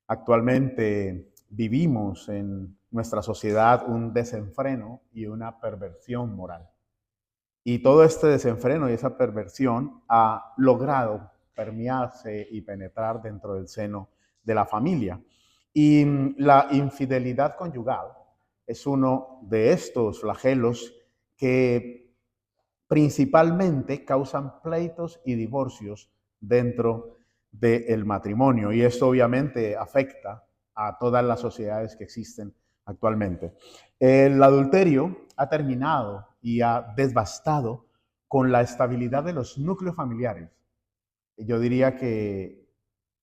Actualmente vivimos en nuestra sociedad un desenfreno y una perversión moral. Y todo este desenfreno y esa perversión ha logrado permearse y penetrar dentro del seno de la familia. Y la infidelidad conyugal es uno de estos flagelos que principalmente causan pleitos y divorcios dentro del matrimonio. Y esto obviamente afecta a todas las sociedades que existen actualmente. El adulterio ha terminado y ha devastado con la estabilidad de los núcleos familiares. Yo diría que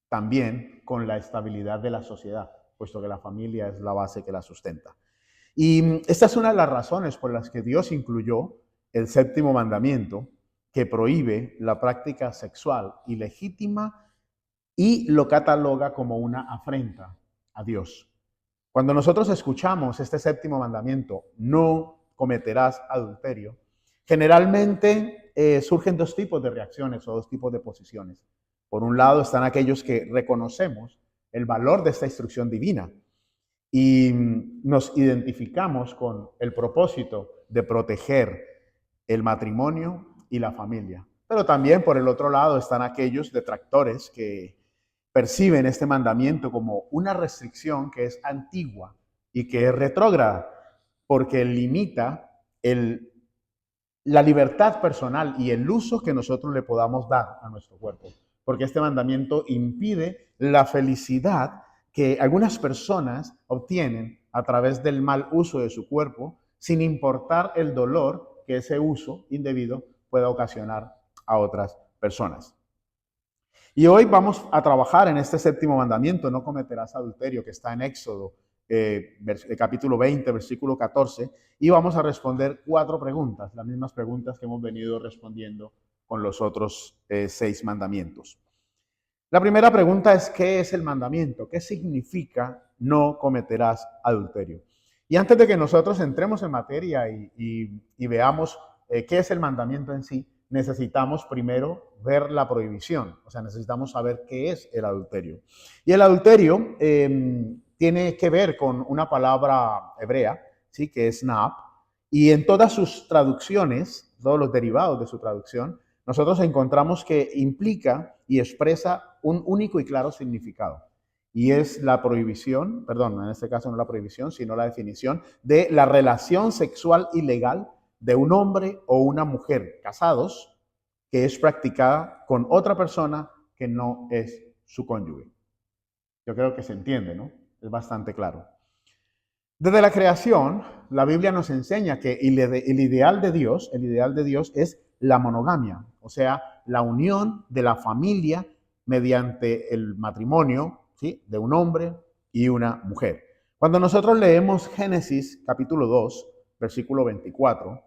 también con la estabilidad de la sociedad, puesto que la familia es la base que la sustenta. Y esta es una de las razones por las que Dios incluyó el séptimo mandamiento, que prohíbe la práctica sexual ilegítima y lo cataloga como una afrenta a Dios. Cuando nosotros escuchamos este séptimo mandamiento, no cometerás adulterio, generalmente surgen dos tipos de reacciones o dos tipos de posiciones. Por un lado están aquellos que reconocemos el valor de esta instrucción divina y nos identificamos con el propósito de proteger el matrimonio y la familia. Pero también por el otro lado están aquellos detractores que perciben este mandamiento como una restricción que es antigua y que es retrógrada, porque limita la libertad personal y el uso que nosotros le podamos dar a nuestro cuerpo. Porque este mandamiento impide la felicidad que algunas personas obtienen a través del mal uso de su cuerpo, sin importar el dolor que ese uso indebido pueda ocasionar a otras personas. Y hoy vamos a trabajar en este séptimo mandamiento: no cometerás adulterio, que está en Éxodo, capítulo 20, versículo 14, y vamos a responder 4 preguntas, las mismas preguntas que hemos venido respondiendo con los otros 6 mandamientos. La primera pregunta es: ¿qué es el mandamiento? ¿Qué significa no cometerás adulterio? Y antes de que nosotros entremos en materia y veamos qué es el mandamiento en sí, necesitamos primero ver la prohibición. O sea, necesitamos saber qué es el adulterio. Y el adulterio tiene que ver con una palabra hebrea, ¿sí?, que es nab, y en todas sus traducciones, todos los derivados de su traducción, nosotros encontramos que implica y expresa un único y claro significado. Y es la prohibición, perdón, en este caso no la prohibición, sino la definición de la relación sexual ilegal de un hombre o una mujer casados que es practicada con otra persona que no es su cónyuge. Yo creo que se entiende, ¿no? Es bastante claro. Desde la creación, la Biblia nos enseña que el ideal de Dios es la monogamia, o sea, la unión de la familia mediante el matrimonio, ¿sí?, de un hombre y una mujer. Cuando nosotros leemos Génesis capítulo 2, versículo 24,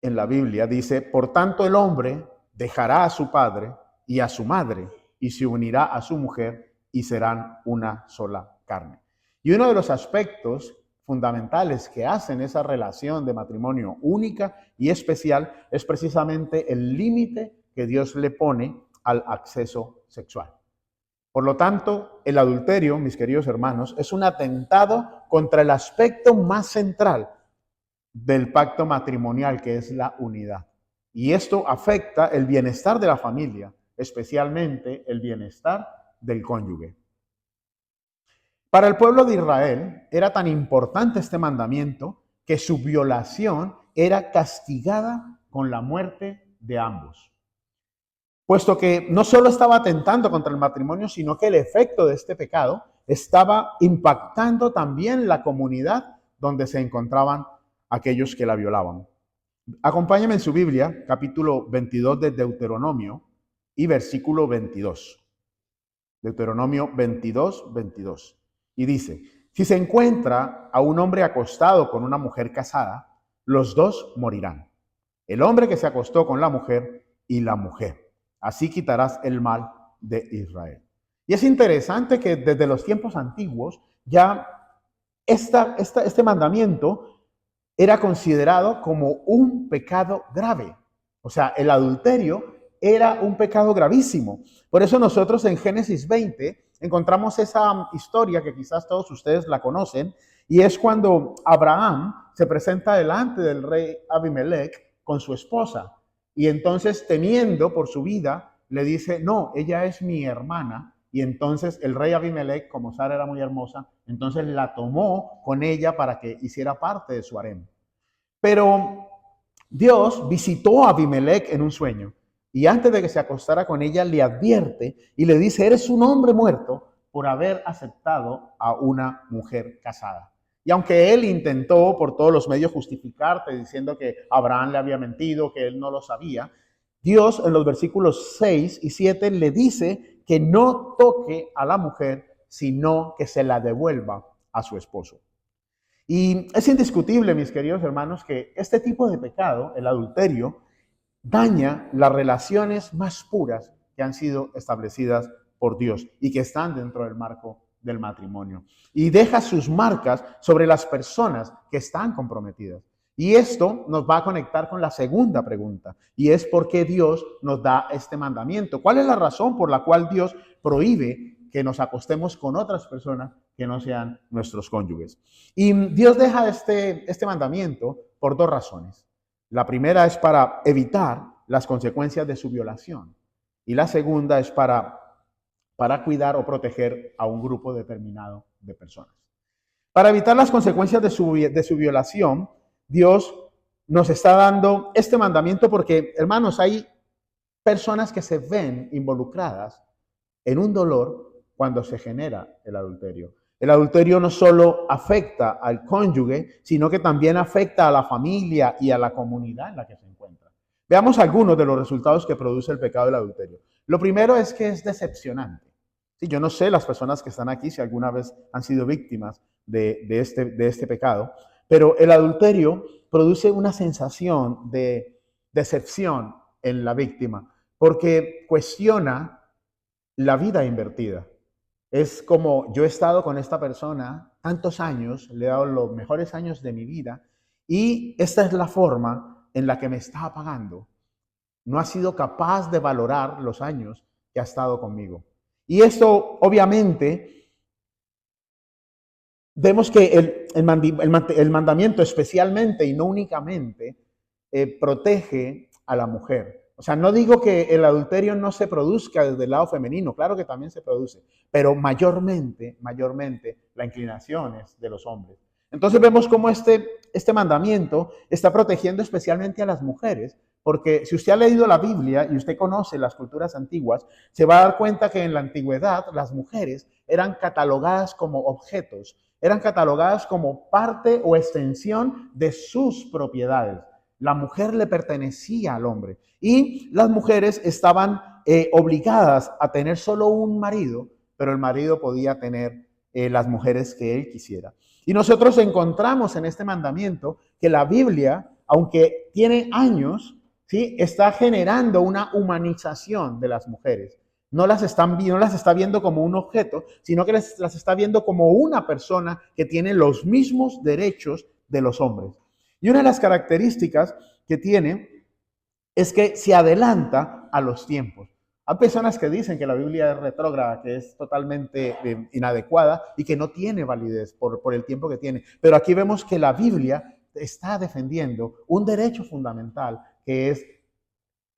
en la Biblia dice: por tanto el hombre dejará a su padre y a su madre y se unirá a su mujer y serán una sola carne. Y uno de los aspectos fundamentales que hacen esa relación de matrimonio única y especial es precisamente el límite que Dios le pone al acceso sexual. Por lo tanto, el adulterio, mis queridos hermanos, es un atentado contra el aspecto más central del pacto matrimonial, que es la unidad. Y esto afecta el bienestar de la familia, especialmente el bienestar del cónyuge. Para el pueblo de Israel era tan importante este mandamiento que su violación era castigada con la muerte de ambos, puesto que no solo estaba atentando contra el matrimonio, sino que el efecto de este pecado estaba impactando también la comunidad donde se encontraban aquellos que la violaban. Acompáñame en su Biblia, capítulo 22 de Deuteronomio y versículo 22. Deuteronomio 22, 22. Y dice: si se encuentra a un hombre acostado con una mujer casada, los dos morirán. El hombre que se acostó con la mujer y la mujer. Así quitarás el mal de Israel. Y es interesante que desde los tiempos antiguos ya este mandamiento era considerado como un pecado grave. O sea, el adulterio era un pecado gravísimo. Por eso nosotros en Génesis 20 encontramos esa historia que quizás todos ustedes la conocen, y es cuando Abraham se presenta delante del rey Abimelech con su esposa. Y entonces, temiendo por su vida, le dice, no, ella es mi hermana. Y entonces el rey Abimelech, como Sara era muy hermosa, entonces la tomó con ella para que hiciera parte de su harem. Pero Dios visitó a Abimelech en un sueño y antes de que se acostara con ella le advierte y le dice, eres un hombre muerto por haber aceptado a una mujer casada. Y aunque él intentó por todos los medios justificarte diciendo que Abraham le había mentido, que él no lo sabía, Dios en los versículos 6 y 7 le dice que no toque a la mujer, sino que se la devuelva a su esposo. Y es indiscutible, mis queridos hermanos, que este tipo de pecado, el adulterio, daña las relaciones más puras que han sido establecidas por Dios y que están dentro del marco del matrimonio. Y deja sus marcas sobre las personas que están comprometidas. Y esto nos va a conectar con la segunda pregunta, y es por qué Dios nos da este mandamiento. ¿Cuál es la razón por la cual Dios prohíbe que nos acostemos con otras personas que no sean nuestros cónyuges? Y Dios deja este mandamiento por dos razones. La primera es para evitar las consecuencias de su violación y la segunda es para cuidar o proteger a un grupo determinado de personas. Para evitar las consecuencias de su violación, Dios nos está dando este mandamiento porque, hermanos, hay personas que se ven involucradas en un dolor cuando se genera el adulterio. El adulterio no solo afecta al cónyuge, sino que también afecta a la familia y a la comunidad en la que se encuentra. Veamos algunos de los resultados que produce el pecado del adulterio. Lo primero es que es decepcionante. Sí, yo no sé las personas que están aquí si alguna vez han sido víctimas de este pecado, pero el adulterio produce una sensación de decepción en la víctima porque cuestiona la vida invertida. Es como yo he estado con esta persona tantos años, le he dado los mejores años de mi vida y esta es la forma en la que me está pagando. No ha sido capaz de valorar los años que ha estado conmigo. Y esto obviamente vemos que el mandamiento especialmente y no únicamente protege a la mujer. O sea, no digo que el adulterio no se produzca desde el lado femenino, claro que también se produce, pero mayormente la inclinación es de los hombres. Entonces vemos cómo este mandamiento está protegiendo especialmente a las mujeres, porque si usted ha leído la Biblia y usted conoce las culturas antiguas, se va a dar cuenta que en la antigüedad las mujeres eran catalogadas como objetos, eran catalogadas como parte o extensión de sus propiedades. La mujer le pertenecía al hombre y las mujeres estaban obligadas a tener solo un marido, pero el marido podía tener las mujeres que él quisiera. Y nosotros encontramos en este mandamiento que la Biblia, aunque tiene años, ¿sí?, está generando una humanización de las mujeres. No las está viendo como un objeto, sino que las está viendo como una persona que tiene los mismos derechos de los hombres. Y una de las características que tiene es que se adelanta a los tiempos. Hay personas que dicen que la Biblia es retrógrada, que es totalmente inadecuada y que no tiene validez por el tiempo que tiene. Pero aquí vemos que la Biblia está defendiendo un derecho fundamental, que es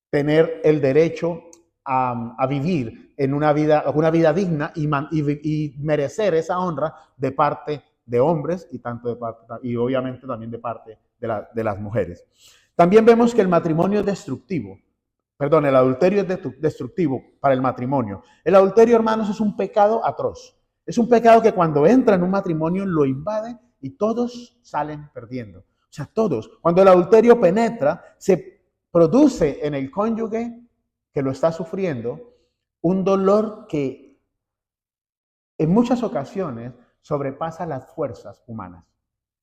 tener el derecho a vivir en una vida digna y merecer esa honra de parte de hombres y obviamente también de parte de las mujeres. También vemos que el matrimonio es destructivo. Perdón, el adulterio es destructivo para el matrimonio. El adulterio, hermanos, es un pecado atroz. Es un pecado que cuando entra en un matrimonio lo invade y todos salen perdiendo. O sea, todos. Cuando el adulterio penetra, se produce en el cónyuge que lo está sufriendo un dolor que en muchas ocasiones sobrepasa las fuerzas humanas.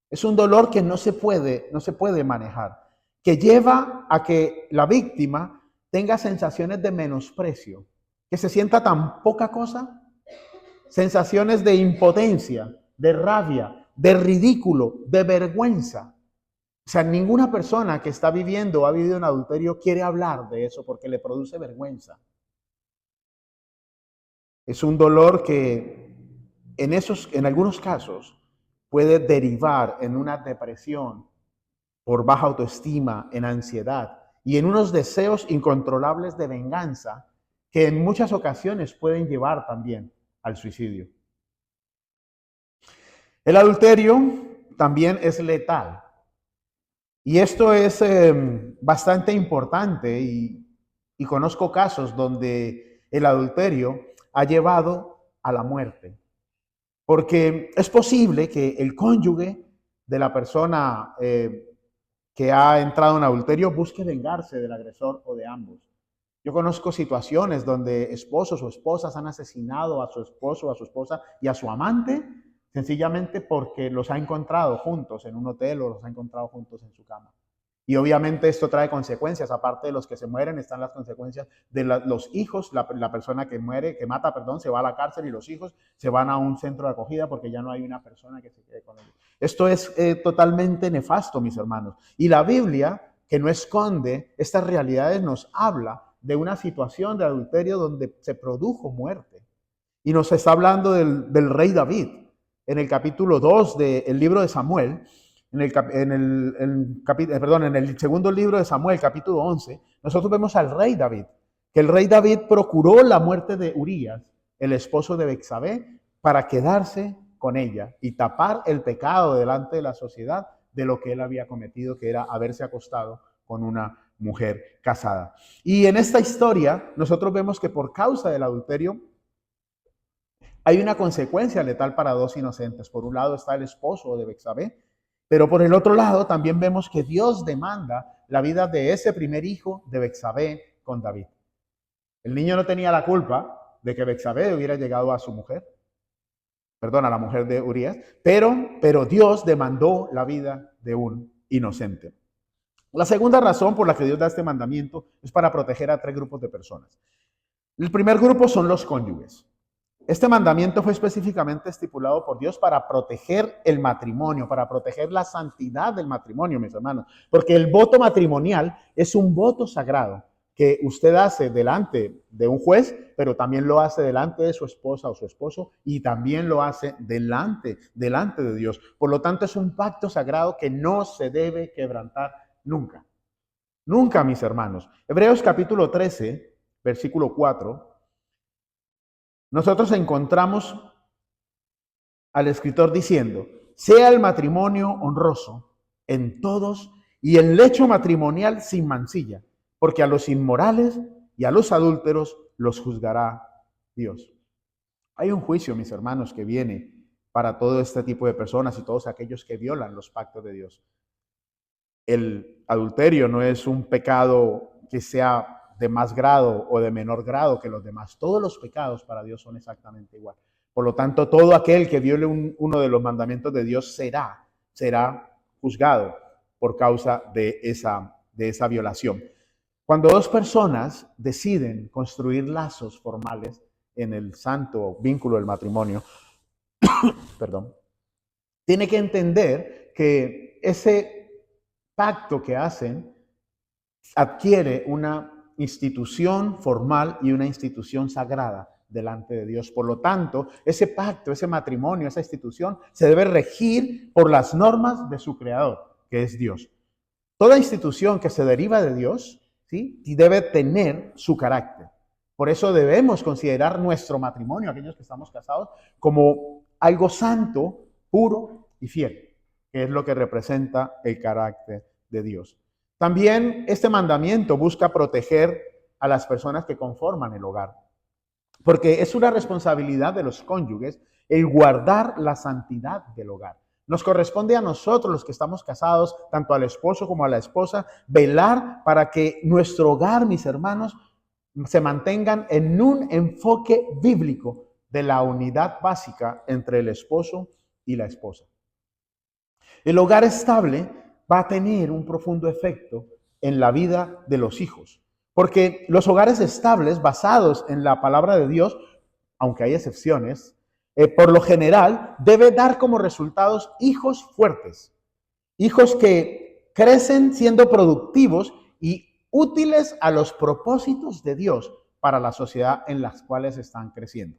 Es un dolor que no se puede manejar, que lleva a que la víctima tenga sensaciones de menosprecio, que se sienta tan poca cosa, sensaciones de impotencia, de rabia, de ridículo, de vergüenza. sea, ninguna persona que está viviendo o ha vivido en adulterio quiere hablar de eso porque le produce vergüenza. Es un dolor que en algunos casos puede derivar en una depresión por baja autoestima, en ansiedad y en unos deseos incontrolables de venganza que en muchas ocasiones pueden llevar también al suicidio. El adulterio también es letal. Y esto es bastante importante y conozco casos donde el adulterio ha llevado a la muerte. Porque es posible que el cónyuge de la persona que ha entrado en adulterio busque vengarse del agresor o de ambos. Yo conozco situaciones donde esposos o esposas han asesinado a su esposo, a su esposa y a su amante sencillamente porque los ha encontrado juntos en un hotel o los ha encontrado juntos en su cama. Y obviamente esto trae consecuencias, aparte de los que se mueren, están las consecuencias de los hijos, la persona que muere, que mata, perdón, se va a la cárcel y los hijos se van a un centro de acogida porque ya no hay una persona que se quede con ellos. Esto es totalmente nefasto, mis hermanos. Y la Biblia, que no esconde estas realidades, nos habla de una situación de adulterio donde se produjo muerte. Y nos está hablando del rey David. En el capítulo 2 del libro de Samuel, en el segundo libro de Samuel, capítulo 11, nosotros vemos al rey David, que el rey David procuró la muerte de Urías, el esposo de Betsabé, para quedarse con ella y tapar el pecado delante de la sociedad de lo que él había cometido, que era haberse acostado con una mujer casada. Y en esta historia nosotros vemos que por causa del adulterio hay una consecuencia letal para dos inocentes. Por un lado está el esposo de Betsabé, pero por el otro lado también vemos que Dios demanda la vida de ese primer hijo de Betsabé con David. El niño no tenía la culpa de que Betsabé hubiera llegado a su mujer, perdón, a la mujer de Urías, pero Dios demandó la vida de un inocente. La segunda razón por la que Dios da este mandamiento es para proteger a tres grupos de personas. El primer grupo son los cónyuges. Este mandamiento fue específicamente estipulado por Dios para proteger el matrimonio, para proteger la santidad del matrimonio, mis hermanos. Porque el voto matrimonial es un voto sagrado que usted hace delante de un juez, pero también lo hace delante de su esposa o su esposo y también lo hace delante de Dios. Por lo tanto, es un pacto sagrado que no se debe quebrantar nunca. Nunca, mis hermanos. Hebreos capítulo 13, versículo 4. Nosotros encontramos al escritor diciendo, sea el matrimonio honroso en todos y el lecho matrimonial sin mancilla, porque a los inmorales y a los adúlteros los juzgará Dios. Hay un juicio, mis hermanos, que viene para todo este tipo de personas y todos aquellos que violan los pactos de Dios. El adulterio no es un pecado que sea de más grado o de menor grado que los demás. Todos los pecados para Dios son exactamente igual. Por lo tanto, todo aquel que viole uno de los mandamientos de Dios será juzgado por causa de esa violación. Cuando dos personas deciden construir lazos formales en el santo vínculo del matrimonio, perdón, tiene que entender que ese pacto que hacen adquiere una institución formal y una institución sagrada delante de Dios. Por lo tanto, ese pacto, ese matrimonio, esa institución se debe regir por las normas de su creador, que es Dios. Toda institución que se deriva de Dios, ¿sí?, debe tener su carácter. Por eso debemos considerar nuestro matrimonio, aquellos que estamos casados, como algo santo, puro y fiel, que es lo que representa el carácter de Dios. También este mandamiento busca proteger a las personas que conforman el hogar, porque es una responsabilidad de los cónyuges el guardar la santidad del hogar. Nos corresponde a nosotros, los que estamos casados, tanto al esposo como a la esposa, velar para que nuestro hogar, mis hermanos, se mantengan en un enfoque bíblico de la unidad básica entre el esposo y la esposa. El hogar estable va a tener un profundo efecto en la vida de los hijos, porque los hogares estables basados en la palabra de Dios, aunque hay excepciones, por lo general debe dar como resultados hijos fuertes, hijos que crecen siendo productivos y útiles a los propósitos de Dios para la sociedad en las cuales están creciendo.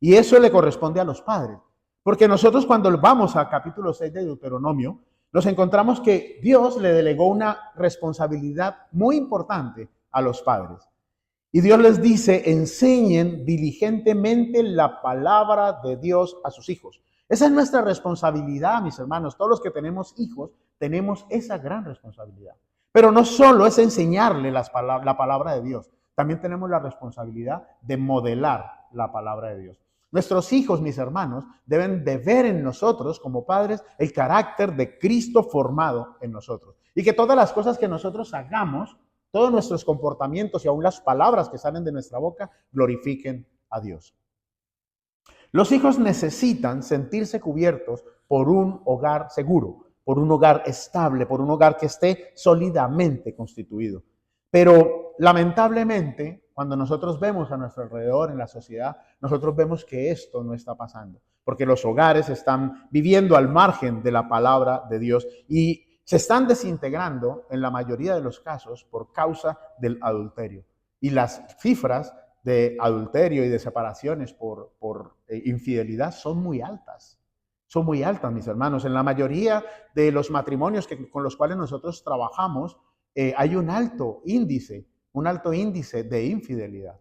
Y eso le corresponde a los padres. Porque nosotros cuando vamos al capítulo 6 de Deuteronomio, nos encontramos que Dios le delegó una responsabilidad muy importante a los padres. Y Dios les dice, enseñen diligentemente la palabra de Dios a sus hijos. Esa es nuestra responsabilidad, mis hermanos. Todos los que tenemos hijos, tenemos esa gran responsabilidad. Pero no solo es enseñarle la palabra de Dios, también tenemos la responsabilidad de modelar la palabra de Dios. Nuestros hijos, mis hermanos, deben de ver en nosotros como padres el carácter de Cristo formado en nosotros. Y que todas las cosas que nosotros hagamos, todos nuestros comportamientos y aún las palabras que salen de nuestra boca glorifiquen a Dios. Los hijos necesitan sentirse cubiertos por un hogar seguro, por un hogar estable, por un hogar que esté sólidamente constituido. Pero lamentablemente, cuando nosotros vemos a nuestro alrededor en la sociedad, nosotros vemos que esto no está pasando, porque los hogares están viviendo al margen de la palabra de Dios y se están desintegrando en la mayoría de los casos por causa del adulterio. Y las cifras de adulterio y de separaciones por infidelidad son muy altas. Son muy altas, mis hermanos. En la mayoría de los matrimonios con los cuales nosotros trabajamos, hay un alto índice de infidelidad.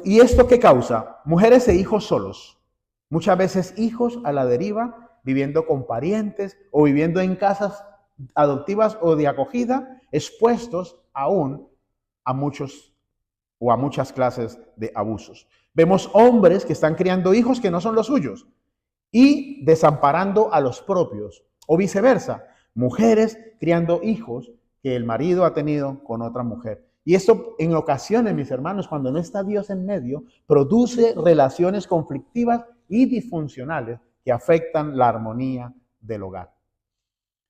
¿Y esto qué causa? Mujeres e hijos solos. Muchas veces hijos a la deriva, viviendo con parientes o viviendo en casas adoptivas o de acogida, expuestos aún a muchas clases de abusos. Vemos hombres que están criando hijos que no son los suyos y desamparando a los propios, o viceversa, mujeres criando hijos que el marido ha tenido con otra mujer. Y esto en ocasiones, mis hermanos, cuando no está Dios en medio, produce relaciones conflictivas y disfuncionales que afectan la armonía del hogar.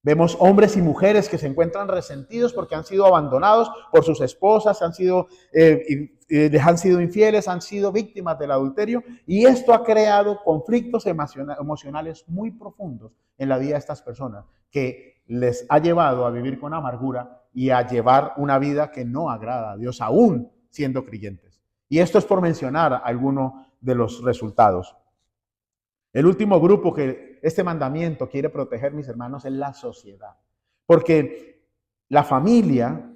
Vemos hombres y mujeres que se encuentran resentidos porque han sido abandonados por sus esposas, les han sido infieles, han sido víctimas del adulterio, y esto ha creado conflictos emocionales muy profundos en la vida de estas personas, que les ha llevado a vivir con amargura y a llevar una vida que no agrada a Dios, aún siendo creyentes. Y esto es por mencionar algunos de los resultados. El último grupo que este mandamiento quiere proteger, mis hermanos, es la sociedad. Porque la familia,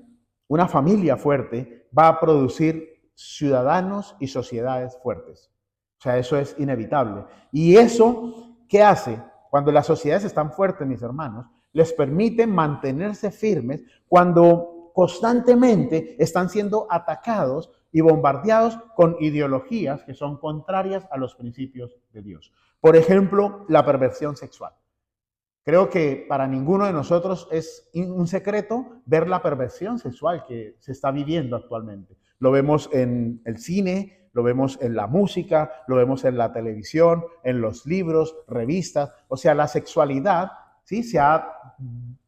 una familia fuerte, va a producir ciudadanos y sociedades fuertes. O sea, eso es inevitable. Y eso, ¿qué hace? Cuando las sociedades están fuertes, mis hermanos, les permite mantenerse firmes cuando constantemente están siendo atacados y bombardeados con ideologías que son contrarias a los principios de Dios. Por ejemplo, la perversión sexual. Creo que para ninguno de nosotros es un secreto ver la perversión sexual que se está viviendo actualmente. Lo vemos en el cine, lo vemos en la música, lo vemos en la televisión, en los libros, revistas. O sea, la sexualidad, ¿sí?, se ha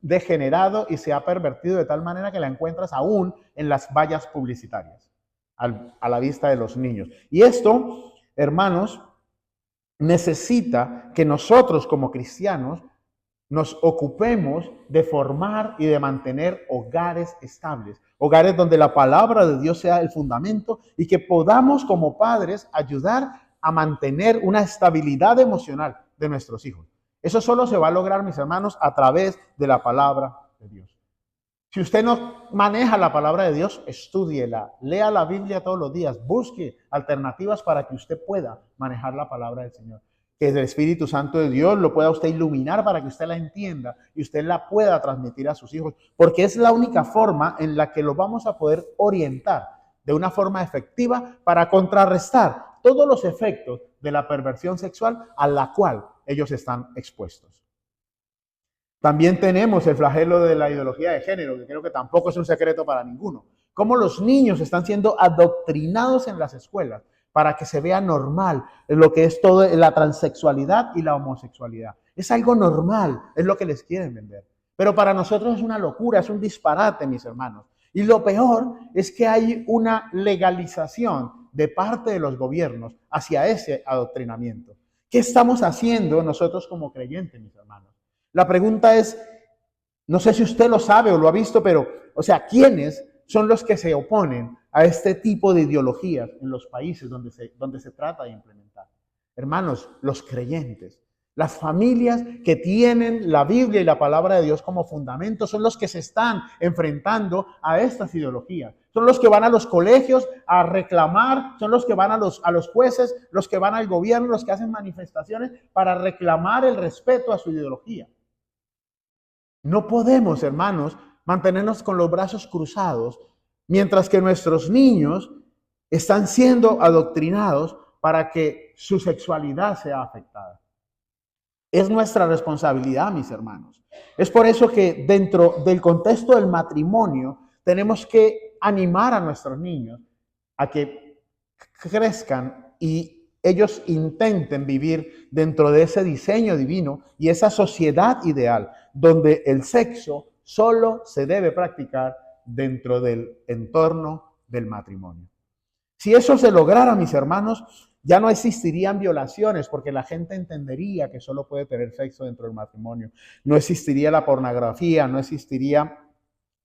degenerado y se ha pervertido de tal manera que la encuentras aún en las vallas publicitarias, a la vista de los niños. Y esto, hermanos, necesita que nosotros como cristianos nos ocupemos de formar y de mantener hogares estables, hogares donde la palabra de Dios sea el fundamento y que podamos como padres ayudar a mantener una estabilidad emocional de nuestros hijos. Eso solo se va a lograr, mis hermanos, a través de la palabra de Dios. Si usted no maneja la palabra de Dios, estúdiela, lea la Biblia todos los días, busque alternativas para que usted pueda manejar la palabra del Señor. Que el Espíritu Santo de Dios lo pueda usted iluminar para que usted la entienda y usted la pueda transmitir a sus hijos, porque es la única forma en la que lo vamos a poder orientar de una forma efectiva para contrarrestar todos los efectos de la perversión sexual a la cual ellos están expuestos. También tenemos el flagelo de la ideología de género, que creo que tampoco es un secreto para ninguno. Cómo los niños están siendo adoctrinados en las escuelas para que se vea normal lo que es toda la transexualidad y la homosexualidad. Es algo normal, es lo que les quieren vender. Pero para nosotros es una locura, es un disparate, mis hermanos. Y lo peor es que hay una legalización de parte de los gobiernos hacia ese adoctrinamiento. ¿Qué estamos haciendo nosotros como creyentes, mis hermanos? La pregunta es, No sé si usted lo sabe o lo ha visto, pero, o sea, ¿quiénes son los que se oponen a este tipo de ideologías en los países donde se trata de implementar? Hermanos, los creyentes. Las familias que tienen la Biblia y la palabra de Dios como fundamento son los que se están enfrentando a estas ideologías. Son los que van a los colegios a reclamar, son los que van a los jueces, los que van al gobierno, los que hacen manifestaciones para reclamar el respeto a su ideología. No podemos, hermanos, mantenernos con los brazos cruzados mientras que nuestros niños están siendo adoctrinados para que su sexualidad sea afectada. Es nuestra responsabilidad, mis hermanos. Es por eso que dentro del contexto del matrimonio tenemos que animar a nuestros niños a que crezcan y ellos intenten vivir dentro de ese diseño divino y esa sociedad ideal, donde el sexo solo se debe practicar dentro del entorno del matrimonio. Si eso se lograra, mis hermanos, ya no existirían violaciones porque la gente entendería que solo puede tener sexo dentro del matrimonio. No existiría la pornografía, no existiría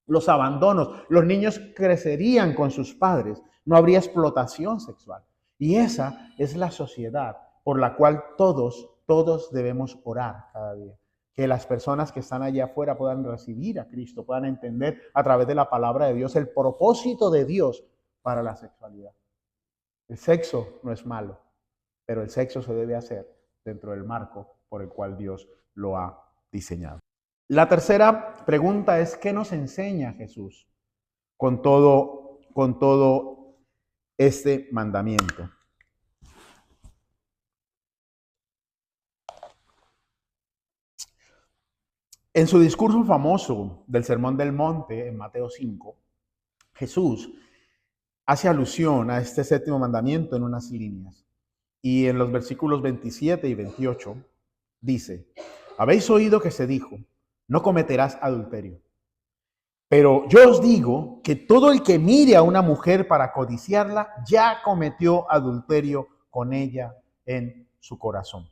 los abandonos. Los niños crecerían con sus padres, no habría explotación sexual. Y esa es la sociedad por la cual todos debemos orar cada día. Que las personas que están allá afuera puedan recibir a Cristo, puedan entender a través de la palabra de Dios el propósito de Dios para la sexualidad. El sexo no es malo, pero el sexo se debe hacer dentro del marco por el cual Dios lo ha diseñado. La tercera pregunta es, ¿qué nos enseña Jesús con todo este mandamiento? En su discurso famoso del Sermón del Monte, en Mateo 5, Jesús hace alusión a este séptimo mandamiento en unas líneas. Y en los versículos 27 y 28 dice, habéis oído que se dijo, no cometerás adulterio. Pero yo os digo que todo el que mire a una mujer para codiciarla, ya cometió adulterio con ella en su corazón.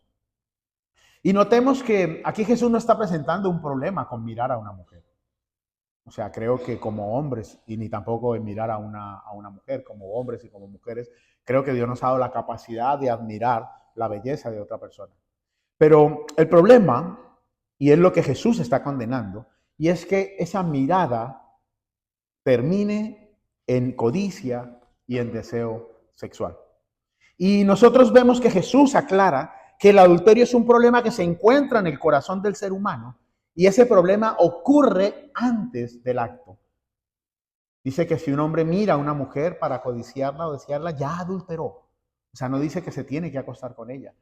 Y notemos que aquí Jesús no está presentando un problema con mirar a una mujer. O sea, creo que como hombres, y ni tampoco en mirar a una mujer, como hombres y como mujeres, creo que Dios nos ha dado la capacidad de admirar la belleza de otra persona. Pero el problema, y es lo que Jesús está condenando, y es que esa mirada termine en codicia y en deseo sexual. Y nosotros vemos que Jesús aclara que el adulterio es un problema que se encuentra en el corazón del ser humano y ese problema ocurre antes del acto. Dice que si un hombre mira a una mujer para codiciarla o desearla, ya adulteró. O sea, no dice que se tiene que acostar con ella.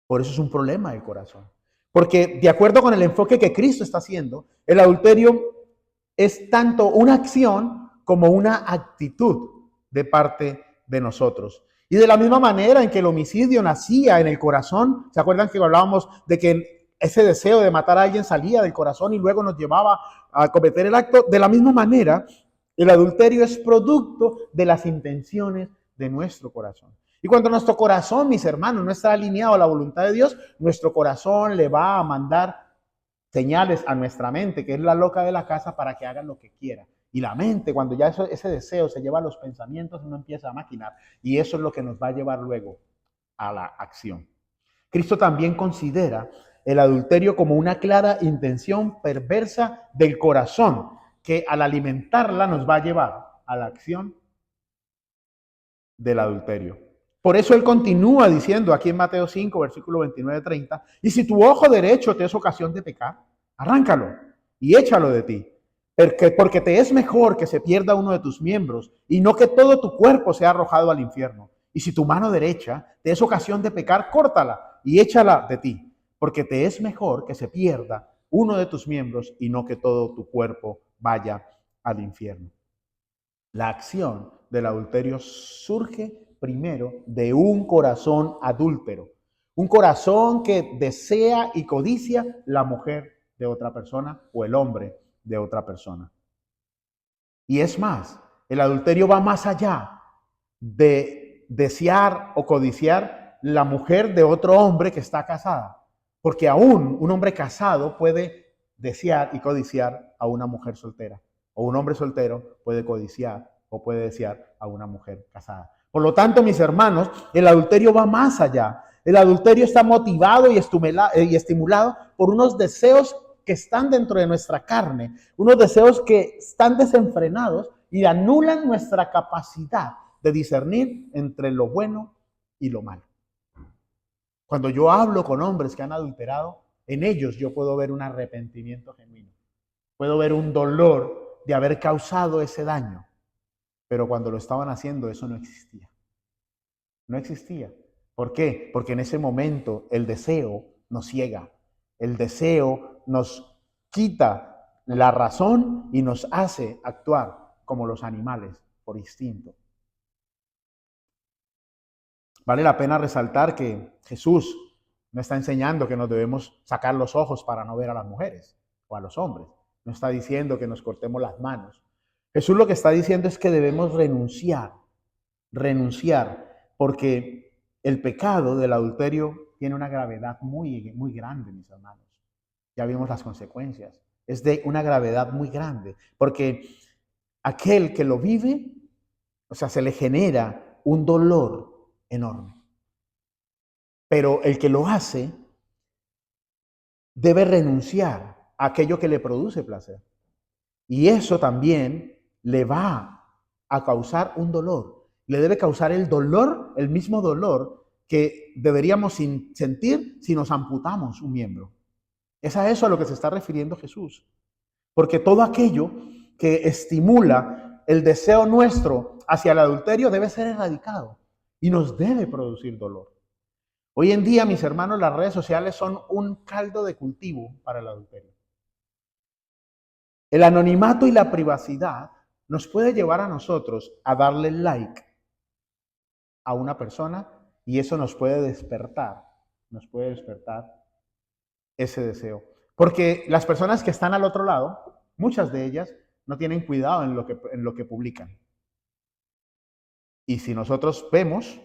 Por eso es un problema del corazón. Porque de acuerdo con el enfoque que Cristo está haciendo, el adulterio es tanto una acción como una actitud de parte de nosotros. Y de la misma manera en que el homicidio nacía en el corazón, ¿se acuerdan que hablábamos de que ese deseo de matar a alguien salía del corazón y luego nos llevaba a cometer el acto? De la misma manera, el adulterio es producto de las intenciones de nuestro corazón. Y cuando nuestro corazón, mis hermanos, no está alineado a la voluntad de Dios, nuestro corazón le va a mandar señales a nuestra mente, que es la loca de la casa, para que hagan lo que quiera. Y la mente, cuando ya ese deseo se lleva a los pensamientos, uno empieza a maquinar. Y eso es lo que nos va a llevar luego a la acción. Cristo también considera el adulterio como una clara intención perversa del corazón, que al alimentarla nos va a llevar a la acción del adulterio. Por eso él continúa diciendo aquí en Mateo 5, versículo 29-30, y si tu ojo derecho te es ocasión de pecar, arráncalo y échalo de ti, porque te es mejor que se pierda uno de tus miembros y no que todo tu cuerpo sea arrojado al infierno. Y si tu mano derecha te es ocasión de pecar, córtala y échala de ti, porque te es mejor que se pierda uno de tus miembros y no que todo tu cuerpo vaya al infierno. La acción del adulterio surge primero de un corazón adúltero, un corazón que desea y codicia la mujer de otra persona o el hombre de otra persona. Y es más, el adulterio va más allá de desear o codiciar la mujer de otro hombre que está casada, porque aún un hombre casado puede desear y codiciar a una mujer soltera. O un hombre soltero puede codiciar o puede desear a una mujer casada. Por lo tanto, mis hermanos, el adulterio va más allá. El adulterio está motivado y estimulado por unos deseos que están dentro de nuestra carne, unos deseos que están desenfrenados y anulan nuestra capacidad de discernir entre lo bueno y lo malo. Cuando yo hablo con hombres que han adulterado, en ellos yo puedo ver un arrepentimiento genuino. Puedo ver un dolor de haber causado ese daño. Pero cuando lo estaban haciendo, eso no existía. No existía. ¿Por qué? Porque en ese momento el deseo nos ciega. El deseo nos quita la razón y nos hace actuar como los animales por instinto. Vale la pena resaltar que Jesús no está enseñando que nos debemos sacar los ojos para no ver a las mujeres o a los hombres. No está diciendo que nos cortemos las manos. Jesús lo que está diciendo es que debemos renunciar, porque el pecado del adulterio tiene una gravedad muy, muy grande, mis hermanos. Ya vimos las consecuencias. Es de una gravedad muy grande, porque aquel que lo vive, o sea, se le genera un dolor enorme. Pero el que lo hace debe renunciar a aquello que le produce placer. Y eso también le va a causar un dolor. Le debe causar el dolor, el mismo dolor que deberíamos sentir si nos amputamos un miembro. Es a eso a lo que se está refiriendo Jesús. Porque todo aquello que estimula el deseo nuestro hacia el adulterio debe ser erradicado y nos debe producir dolor. Hoy en día, mis hermanos, las redes sociales son un caldo de cultivo para el adulterio. El anonimato y la privacidad nos puede llevar a nosotros a darle like a una persona y eso nos puede despertar ese deseo. Porque las personas que están al otro lado, muchas de ellas no tienen cuidado en lo que publican. Y si nosotros vemos,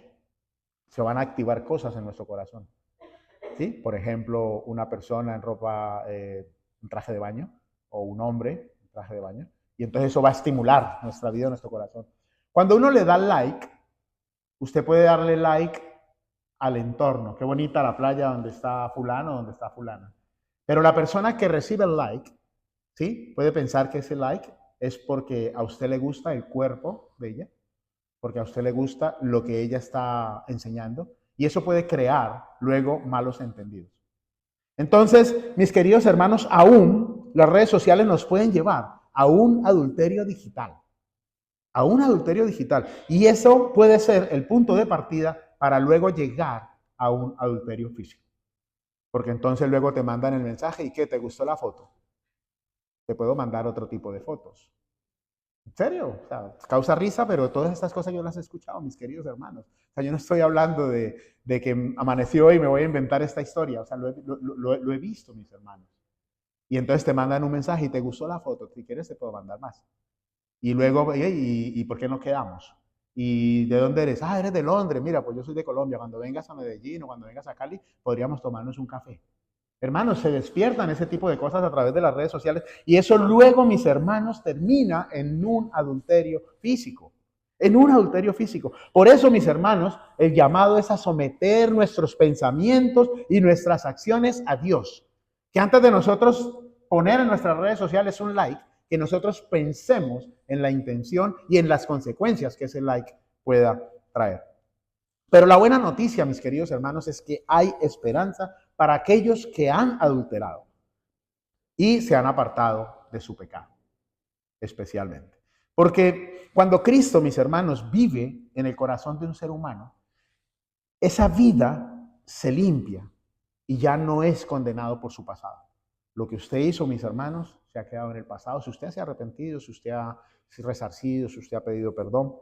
se van a activar cosas en nuestro corazón. ¿Sí? Por ejemplo, una persona en ropa, en traje de baño, o un hombre en traje de baño. Y entonces eso va a estimular nuestra vida, nuestro corazón. Cuando uno le da like, usted puede darle like al entorno. Qué bonita la playa donde está fulano, donde está fulana. Pero la persona que recibe el like, ¿sí? Puede pensar que ese like es porque a usted le gusta el cuerpo de ella, porque a usted le gusta lo que ella está enseñando, y eso puede crear luego malos entendidos. Entonces, mis queridos hermanos, aún las redes sociales nos pueden llevar a un adulterio digital, y eso puede ser el punto de partida para luego llegar a un adulterio físico. Porque entonces luego te mandan el mensaje y ¿qué? ¿Te gustó la foto? Te puedo mandar otro tipo de fotos. ¿En serio? O sea, causa risa, pero todas estas cosas yo las he escuchado, mis queridos hermanos. O sea, yo no estoy hablando de que amaneció y me voy a inventar esta historia. O sea, lo he visto, mis hermanos. Y entonces te mandan un mensaje y te gustó la foto. Si quieres, te puedo mandar más. Y luego, ¿y por qué no quedamos? ¿Y de dónde eres? Ah, eres de Londres. Mira, pues yo soy de Colombia. Cuando vengas a Medellín o cuando vengas a Cali, podríamos tomarnos un café. Hermanos, se despiertan ese tipo de cosas a través de las redes sociales y eso luego, mis hermanos, termina en un adulterio físico. En un adulterio físico. Por eso, mis hermanos, el llamado es a someter nuestros pensamientos y nuestras acciones a Dios. Que antes de nosotros poner en nuestras redes sociales un like, que nosotros pensemos en la intención y en las consecuencias que ese like pueda traer. Pero la buena noticia, mis queridos hermanos, es que hay esperanza para aquellos que han adulterado y se han apartado de su pecado, especialmente. Porque cuando Cristo, mis hermanos, vive en el corazón de un ser humano, esa vida se limpia y ya no es condenado por su pasado. Lo que usted hizo, mis hermanos, se ha quedado en el pasado. Si usted se ha arrepentido, si usted ha resarcido, si usted ha pedido perdón.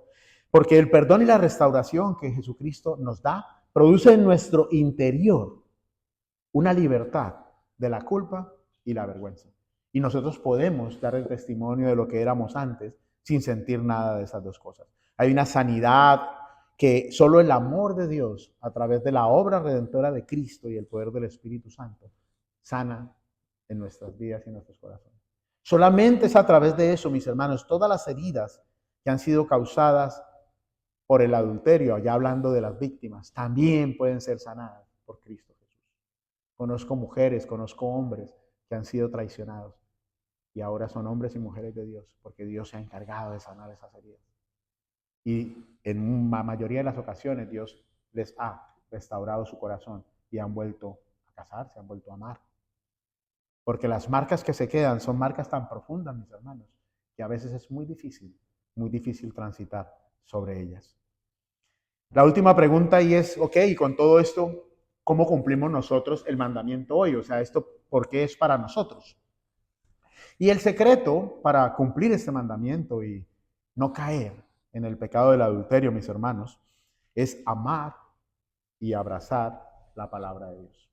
Porque el perdón y la restauración que Jesucristo nos da produce en nuestro interior una libertad de la culpa y la vergüenza. Y nosotros podemos dar el testimonio de lo que éramos antes sin sentir nada de esas dos cosas. Hay una sanidad que solo el amor de Dios, a través de la obra redentora de Cristo y el poder del Espíritu Santo, sana en nuestras vidas y en nuestros corazones. Solamente es a través de eso, mis hermanos, todas las heridas que han sido causadas por el adulterio, ya hablando de las víctimas, también pueden ser sanadas por Cristo Jesús. Conozco mujeres, conozco hombres que han sido traicionados y ahora son hombres y mujeres de Dios, porque Dios se ha encargado de sanar esas heridas. Y en la mayoría de las ocasiones Dios les ha restaurado su corazón y han vuelto a casarse, han vuelto a amar. Porque las marcas que se quedan son marcas tan profundas, mis hermanos, que a veces es muy difícil transitar sobre ellas. La última pregunta y es, ok, con todo esto, ¿cómo cumplimos nosotros el mandamiento hoy? O sea, ¿esto por qué es para nosotros? Y el secreto para cumplir este mandamiento y no caer en el pecado del adulterio, mis hermanos, es amar y abrazar la palabra de Dios.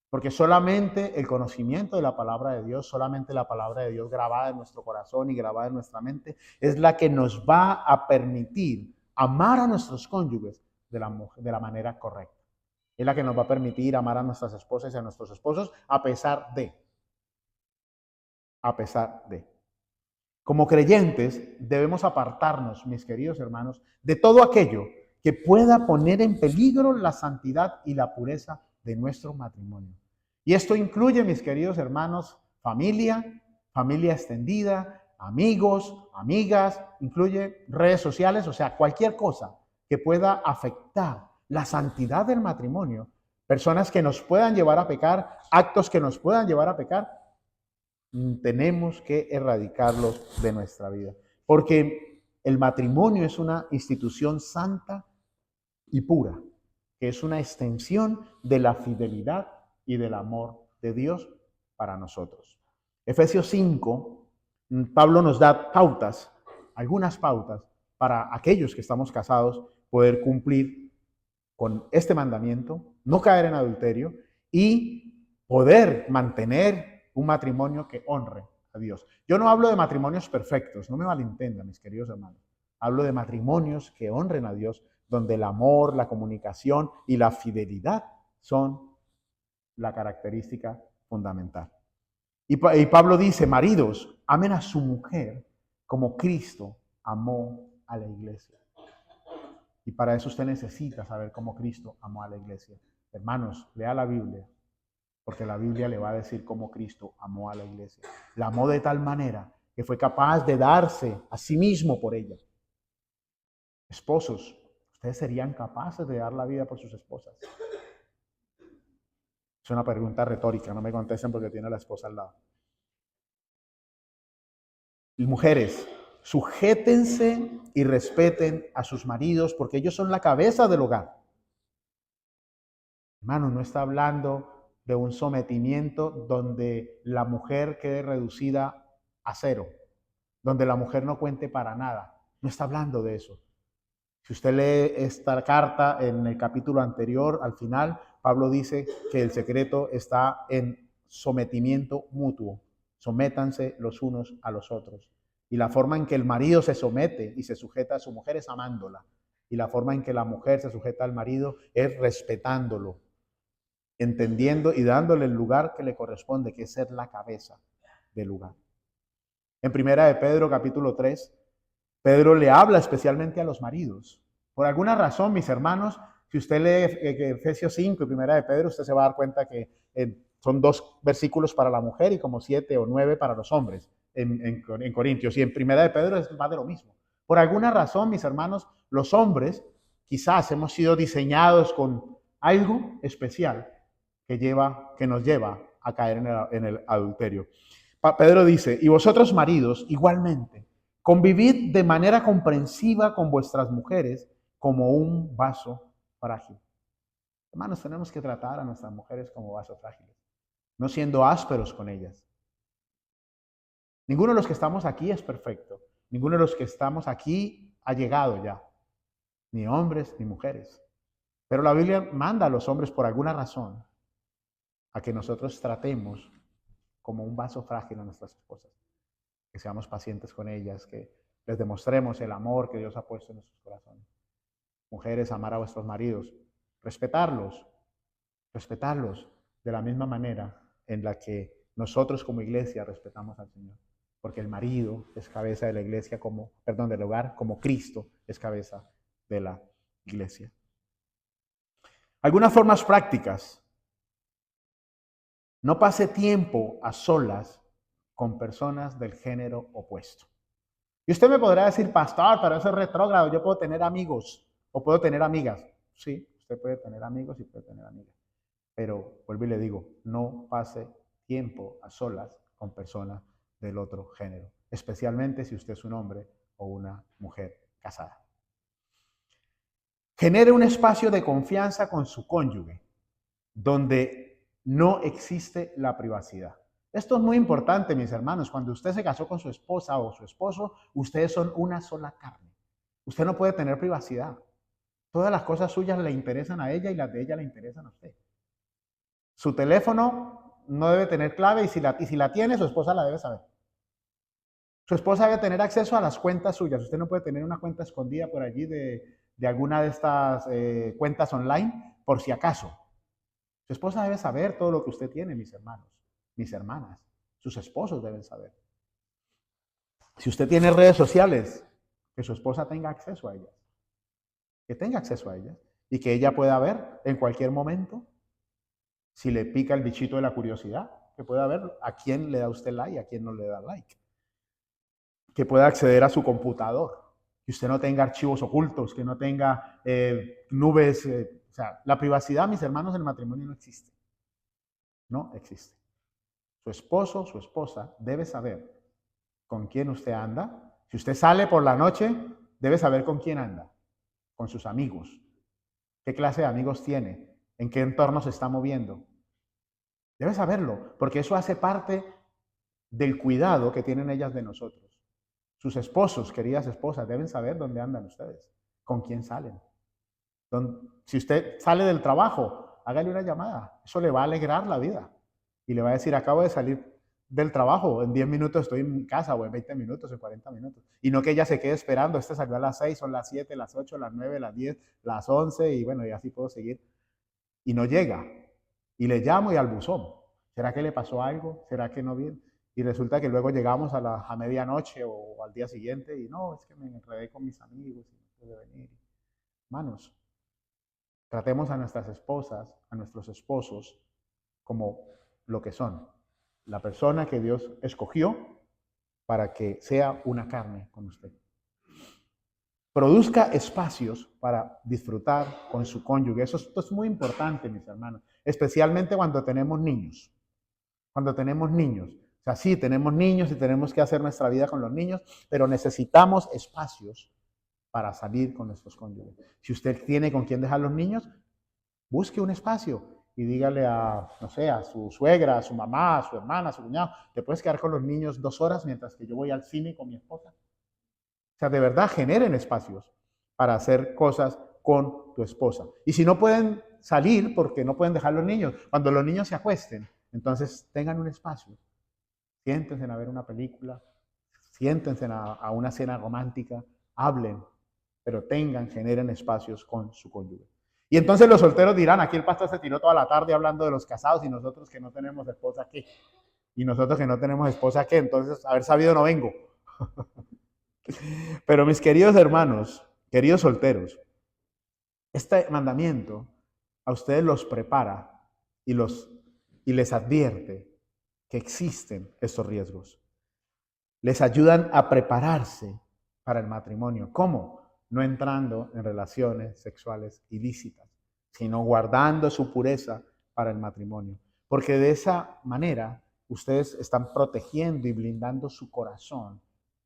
Porque solamente el conocimiento de la palabra de Dios, solamente la palabra de Dios grabada en nuestro corazón y grabada en nuestra mente, es la que nos va a permitir amar a nuestros cónyuges de la manera correcta. Es la que nos va a permitir amar a nuestras esposas y a nuestros esposos a pesar de. Como creyentes debemos apartarnos, mis queridos hermanos, de todo aquello que pueda poner en peligro la santidad y la pureza de nuestro matrimonio. Y esto incluye, mis queridos hermanos, familia extendida, amigos, amigas, incluye redes sociales, o sea, cualquier cosa que pueda afectar la santidad del matrimonio, personas que nos puedan llevar a pecar, actos que nos puedan llevar a pecar, tenemos que erradicarlos de nuestra vida. Porque el matrimonio es una institución santa y pura, que es una extensión de la fidelidad y del amor de Dios para nosotros. Efesios 5, Pablo nos da pautas, algunas pautas, para aquellos que estamos casados poder cumplir con este mandamiento, no caer en adulterio y poder mantener un matrimonio que honre a Dios. Yo no hablo de matrimonios perfectos, no me malentendan, mis queridos hermanos. Hablo de matrimonios que honren a Dios, donde el amor, la comunicación y la fidelidad son la característica fundamental. Y Pablo dice, maridos, amen a su mujer como Cristo amó a la iglesia. Y para eso usted necesita saber cómo Cristo amó a la iglesia. Hermanos, lea la Biblia, porque la Biblia le va a decir cómo Cristo amó a la iglesia. La amó de tal manera que fue capaz de darse a sí mismo por ella. Esposos, ¿ustedes serían capaces de dar la vida por sus esposas? Es una pregunta retórica, no me contesten porque tiene a la esposa al lado. Y mujeres, sujétense y respeten a sus maridos porque ellos son la cabeza del hogar. Hermano, no está hablando de un sometimiento donde la mujer quede reducida a cero, donde la mujer no cuente para nada. No está hablando de eso. Si usted lee esta carta en el capítulo anterior, al final, Pablo dice que el secreto está en sometimiento mutuo. Sométanse los unos a los otros. Y la forma en que el marido se somete y se sujeta a su mujer es amándola. Y la forma en que la mujer se sujeta al marido es respetándolo, entendiendo y dándole el lugar que le corresponde, que es ser la cabeza del lugar. En primera de Pedro, capítulo 3, Pedro le habla especialmente a los maridos. Por alguna razón, mis hermanos, si usted lee Efesios 5 y primera de Pedro, usted se va a dar cuenta que son 2 versículos para la mujer y como 7 o 9 para los hombres en Corintios. Y en primera de Pedro es más de lo mismo. Por alguna razón, mis hermanos, los hombres quizás hemos sido diseñados con algo especial que nos lleva a caer en el adulterio. Pedro dice, y vosotros maridos, igualmente, convivid de manera comprensiva con vuestras mujeres como un vaso frágil. Hermanos, tenemos que tratar a nuestras mujeres como vasos frágiles, no siendo ásperos con ellas. Ninguno de los que estamos aquí es perfecto. Ninguno de los que estamos aquí ha llegado ya, ni hombres ni mujeres. Pero la Biblia manda a los hombres por alguna razón a que nosotros tratemos como un vaso frágil a nuestras esposas, que seamos pacientes con ellas, que les demostremos el amor que Dios ha puesto en nuestros corazones. Mujeres, amar a vuestros maridos, respetarlos de la misma manera en la que nosotros como iglesia respetamos al Señor, porque el marido es cabeza de la iglesia del hogar, como Cristo es cabeza de la iglesia. Algunas formas prácticas. No pase tiempo a solas con personas del género opuesto. Y usted me podrá decir, pastor, pero eso es retrógrado, yo puedo tener amigos o puedo tener amigas. Sí, usted puede tener amigos y puede tener amigas. Pero vuelvo y le digo, no pase tiempo a solas con personas del otro género, especialmente si usted es un hombre o una mujer casada. Genere un espacio de confianza con su cónyuge, donde no existe la privacidad. Esto es muy importante, mis hermanos. Cuando usted se casó con su esposa o su esposo, ustedes son una sola carne. Usted no puede tener privacidad. Todas las cosas suyas le interesan a ella y las de ella le interesan a usted. Su teléfono no debe tener clave y si la tiene, su esposa la debe saber. Su esposa debe tener acceso a las cuentas suyas. Usted no puede tener una cuenta escondida por allí de alguna de estas cuentas online, por si acaso. Su esposa debe saber todo lo que usted tiene, mis hermanos, mis hermanas. Sus esposos deben saber. Si usted tiene redes sociales, que su esposa tenga acceso a ellas. Que tenga acceso a ellas. Y que ella pueda ver en cualquier momento, si le pica el bichito de la curiosidad, que pueda ver a quién le da usted like y a quién no le da like. Que pueda acceder a su computador. Que usted no tenga archivos ocultos, que no tenga nubes. O sea, la privacidad, mis hermanos, en el matrimonio no existe. No existe. Su esposo, su esposa debe saber con quién usted anda. Si usted sale por la noche, debe saber con quién anda. Con sus amigos. ¿Qué clase de amigos tiene? ¿En qué entorno se está moviendo? Debe saberlo, porque eso hace parte del cuidado que tienen ellas de nosotros. Sus esposos, queridas esposas, deben saber dónde andan ustedes, con quién salen. Si usted sale del trabajo, hágale una llamada. Eso le va a alegrar la vida. Y le va a decir, acabo de salir del trabajo, en 10 minutos estoy en mi casa, o en 20 minutos, en 40 minutos. Y no que ella se quede esperando, este salió a las 6, son las 7, las 8, las 9, las 10, las 11, y bueno, y así puedo seguir. Y no llega. Y le llamo y al buzón. ¿Será que le pasó algo? ¿Será que no viene? Y resulta que luego llegamos a medianoche o al día siguiente y no, es que me enredé con mis amigos y no pude venir. Hermanos, tratemos a nuestras esposas, a nuestros esposos, como lo que son. La persona que Dios escogió para que sea una carne con usted. Produzca espacios para disfrutar con su cónyuge. Esto es muy importante, mis hermanos, especialmente cuando tenemos niños. Cuando tenemos niños. O sea, sí, tenemos niños y tenemos que hacer nuestra vida con los niños, pero necesitamos espacios para salir con nuestros cónyuges. Si usted tiene con quién dejar los niños, busque un espacio y dígale no sé, a su suegra, a su mamá, a su hermana, a su cuñado, ¿te puedes quedar con los niños 2 horas mientras que yo voy al cine con mi esposa? O sea, de verdad generen espacios para hacer cosas con tu esposa. Y si no pueden salir porque no pueden dejar los niños, cuando los niños se acuesten, entonces tengan un espacio. Siéntense a ver una película, siéntense a una cena romántica, hablen, pero generen espacios con su cónyuge. Y entonces los solteros dirán, aquí el pastor se tiró toda la tarde hablando de los casados y nosotros que no tenemos esposa, ¿qué? Y nosotros que no tenemos esposa, ¿qué? Entonces, haber sabido no vengo. Pero mis queridos hermanos, queridos solteros, este mandamiento a ustedes los prepara y les advierte que existen estos riesgos. Les ayudan a prepararse para el matrimonio. ¿Cómo? No entrando en relaciones sexuales ilícitas, sino guardando su pureza para el matrimonio. Porque de esa manera ustedes están protegiendo y blindando su corazón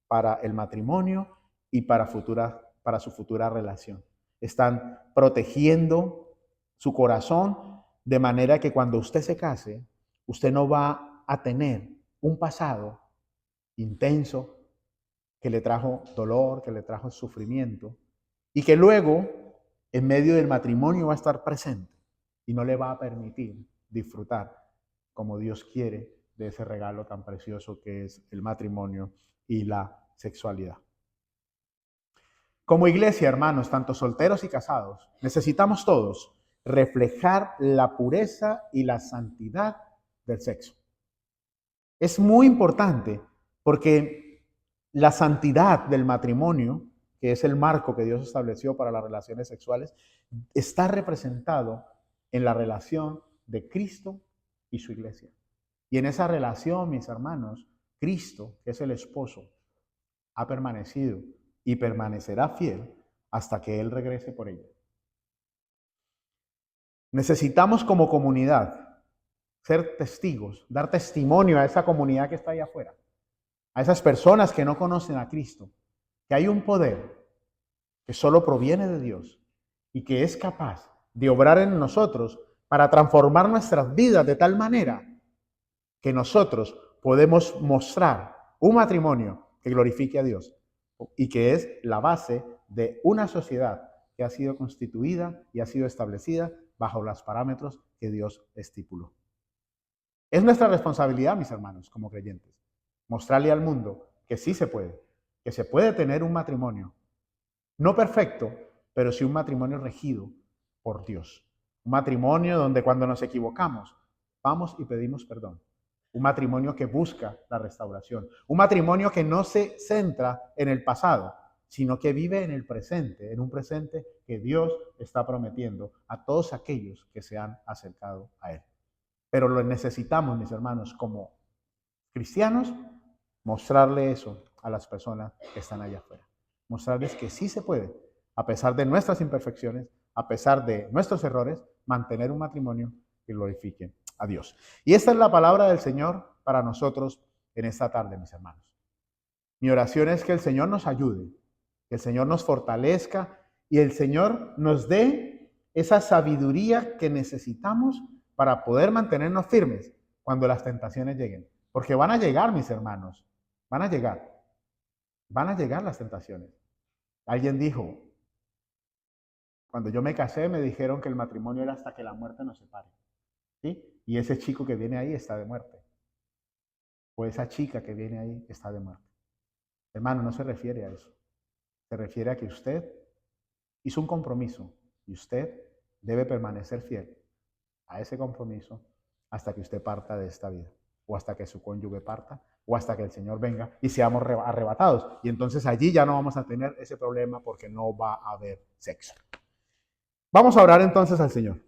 para el matrimonio y para su futura relación. Están protegiendo su corazón de manera que cuando usted se case, usted no va a tener un pasado intenso que le trajo dolor, que le trajo sufrimiento y que luego en medio del matrimonio va a estar presente y no le va a permitir disfrutar como Dios quiere de ese regalo tan precioso que es el matrimonio y la sexualidad. Como iglesia, hermanos, tanto solteros y casados, necesitamos todos reflejar la pureza y la santidad del sexo. Es muy importante porque la santidad del matrimonio, que es el marco que Dios estableció para las relaciones sexuales, está representado en la relación de Cristo y su iglesia. Y en esa relación, mis hermanos, Cristo, que es el esposo, ha permanecido y permanecerá fiel hasta que Él regrese por ella. Necesitamos como comunidad ser testigos, dar testimonio a esa comunidad que está allá afuera, a esas personas que no conocen a Cristo, que hay un poder que solo proviene de Dios y que es capaz de obrar en nosotros para transformar nuestras vidas de tal manera que nosotros podemos mostrar un matrimonio que glorifique a Dios y que es la base de una sociedad que ha sido constituida y ha sido establecida bajo los parámetros que Dios estipuló. Es nuestra responsabilidad, mis hermanos, como creyentes, mostrarle al mundo que sí que se puede tener un matrimonio, no perfecto, pero sí un matrimonio regido por Dios. Un matrimonio donde cuando nos equivocamos, vamos y pedimos perdón. Un matrimonio que busca la restauración. Un matrimonio que no se centra en el pasado, sino que vive en el presente, en un presente que Dios está prometiendo a todos aquellos que se han acercado a Él. Pero lo necesitamos, mis hermanos, como cristianos, mostrarle eso a las personas que están allá afuera. Mostrarles que sí se puede, a pesar de nuestras imperfecciones, a pesar de nuestros errores, mantener un matrimonio que glorifique a Dios. Y esta es la palabra del Señor para nosotros en esta tarde, mis hermanos. Mi oración es que el Señor nos ayude, que el Señor nos fortalezca y el Señor nos dé esa sabiduría que necesitamos para poder mantenernos firmes cuando las tentaciones lleguen. Porque van a llegar, mis hermanos, van a llegar. Van a llegar las tentaciones. Alguien dijo, cuando yo me casé me dijeron que el matrimonio era hasta que la muerte nos separe. ¿Sí? Y ese chico que viene ahí está de muerte. O esa chica que viene ahí está de muerte. Hermano, no se refiere a eso. Se refiere a que usted hizo un compromiso y usted debe permanecer fiel a ese compromiso hasta que usted parta de esta vida, o hasta que su cónyuge parta, o hasta que el Señor venga y seamos arrebatados. Y entonces allí ya no vamos a tener ese problema porque no va a haber sexo. Vamos a orar entonces al Señor.